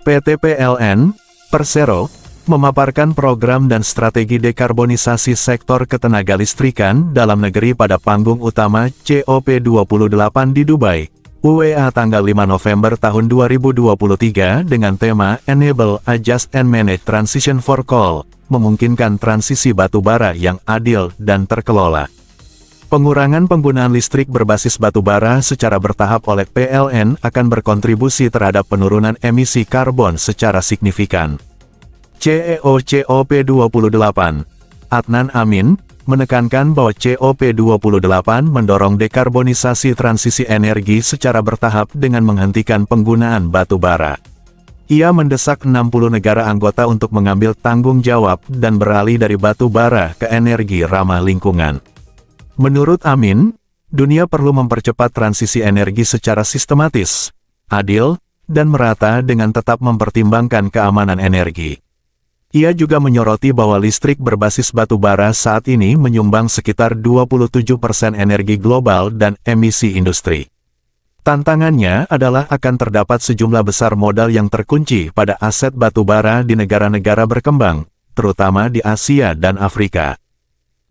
PT PLN, Persero, memaparkan program dan strategi dekarbonisasi sektor ketenagalistrikan dalam negeri pada panggung utama COP28 di Dubai, UEA tanggal 5 November tahun 2023 dengan tema Enable a Just and Managed Transition for Coal, memungkinkan transisi batu bara yang adil dan terkelola. Pengurangan penggunaan listrik berbasis batu bara secara bertahap oleh PLN akan berkontribusi terhadap penurunan emisi karbon secara signifikan. CEO COP28, Adnan Amin, menekankan bahwa COP28 mendorong dekarbonisasi transisi energi secara bertahap dengan menghentikan penggunaan batu bara. Ia mendesak 60 negara anggota untuk mengambil tanggung jawab dan beralih dari batu bara ke energi ramah lingkungan. Menurut Amin, dunia perlu mempercepat transisi energi secara sistematis, adil, dan merata dengan tetap mempertimbangkan keamanan energi. Ia juga menyoroti bahwa listrik berbasis batu bara saat ini menyumbang sekitar 27% energi global dan emisi industri. Tantangannya adalah akan terdapat sejumlah besar modal yang terkunci pada aset batu bara di negara-negara berkembang, terutama di Asia dan Afrika,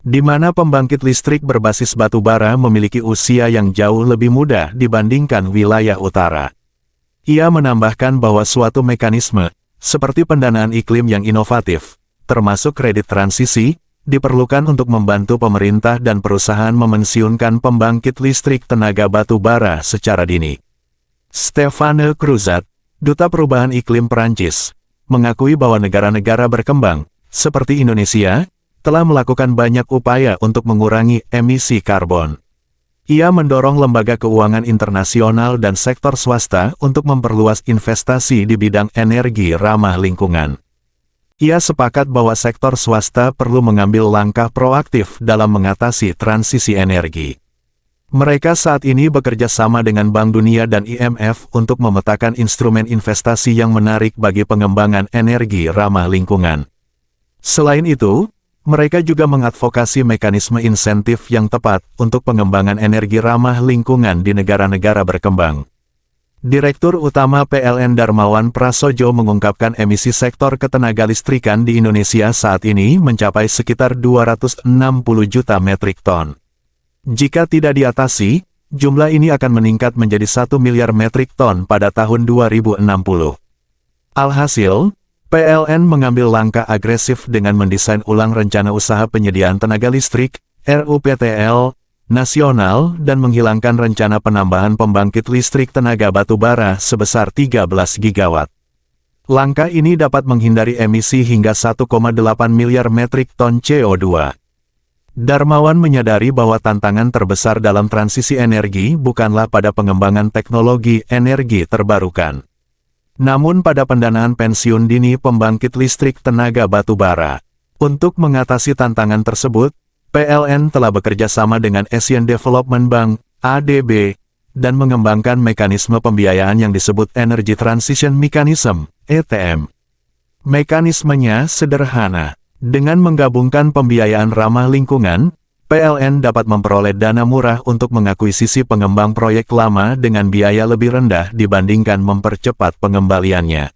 di mana pembangkit listrik berbasis batu bara memiliki usia yang jauh lebih muda dibandingkan wilayah utara. Ia menambahkan bahwa suatu mekanisme, seperti pendanaan iklim yang inovatif, termasuk kredit transisi, diperlukan untuk membantu pemerintah dan perusahaan memensiunkan pembangkit listrik tenaga batu bara secara dini. Stéphane Cruzat, Duta Perubahan Iklim Perancis, mengakui bahwa negara-negara berkembang, seperti Indonesia, telah melakukan banyak upaya untuk mengurangi emisi karbon. Ia mendorong lembaga keuangan internasional dan sektor swasta untuk memperluas investasi di bidang energi ramah lingkungan. Ia sepakat bahwa sektor swasta perlu mengambil langkah proaktif dalam mengatasi transisi energi. Mereka saat ini bekerja sama dengan Bank Dunia dan IMF untuk memetakan instrumen investasi yang menarik bagi pengembangan energi ramah lingkungan. Selain itu, mereka juga mengadvokasi mekanisme insentif yang tepat untuk pengembangan energi ramah lingkungan di negara-negara berkembang. Direktur Utama PLN Darmawan Prasojo mengungkapkan emisi sektor ketenagalistrikan di Indonesia saat ini mencapai sekitar 260 juta metrik ton. Jika tidak diatasi, jumlah ini akan meningkat menjadi 1 miliar metrik ton pada tahun 2060. Alhasil, PLN mengambil langkah agresif dengan mendesain ulang rencana usaha penyediaan tenaga listrik, RUPTL, nasional dan menghilangkan rencana penambahan pembangkit listrik tenaga batu bara sebesar 13 gigawatt. Langkah ini dapat menghindari emisi hingga 1,8 miliar metrik ton CO2. Darmawan menyadari bahwa tantangan terbesar dalam transisi energi bukanlah pada pengembangan teknologi energi terbarukan, namun pada pendanaan pensiun dini pembangkit listrik tenaga batu bara. Untuk mengatasi tantangan tersebut, PLN telah bekerja sama dengan Asian Development Bank, ADB, dan mengembangkan mekanisme pembiayaan yang disebut Energy Transition Mechanism, ETM. Mekanismenya sederhana. Dengan menggabungkan pembiayaan ramah lingkungan, PLN dapat memperoleh dana murah untuk mengakuisisi pengembang proyek lama dengan biaya lebih rendah dibandingkan mempercepat pengembaliannya.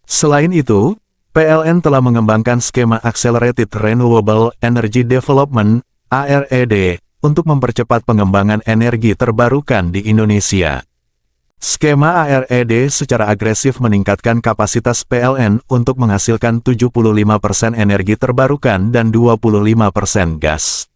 Selain itu, PLN telah mengembangkan skema Accelerated Renewable Energy Development, ARED, untuk mempercepat pengembangan energi terbarukan di Indonesia. Skema ARED secara agresif meningkatkan kapasitas PLN untuk menghasilkan 75% energi terbarukan dan 25% gas.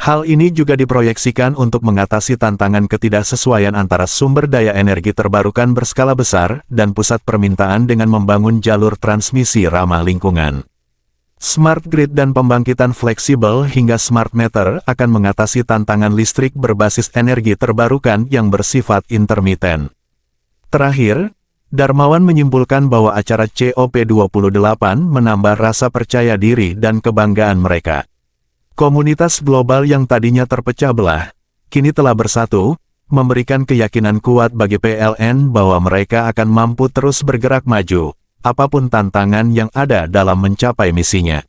Hal ini juga diproyeksikan untuk mengatasi tantangan ketidaksesuaian antara sumber daya energi terbarukan berskala besar dan pusat permintaan dengan membangun jalur transmisi ramah lingkungan. Smart grid dan pembangkitan fleksibel hingga smart meter akan mengatasi tantangan listrik berbasis energi terbarukan yang bersifat intermiten. Terakhir, Darmawan menyimpulkan bahwa acara COP28 menambah rasa percaya diri dan kebanggaan mereka. Komunitas global yang tadinya terpecah belah, kini telah bersatu, memberikan keyakinan kuat bagi PLN bahwa mereka akan mampu terus bergerak maju, apapun tantangan yang ada dalam mencapai misinya.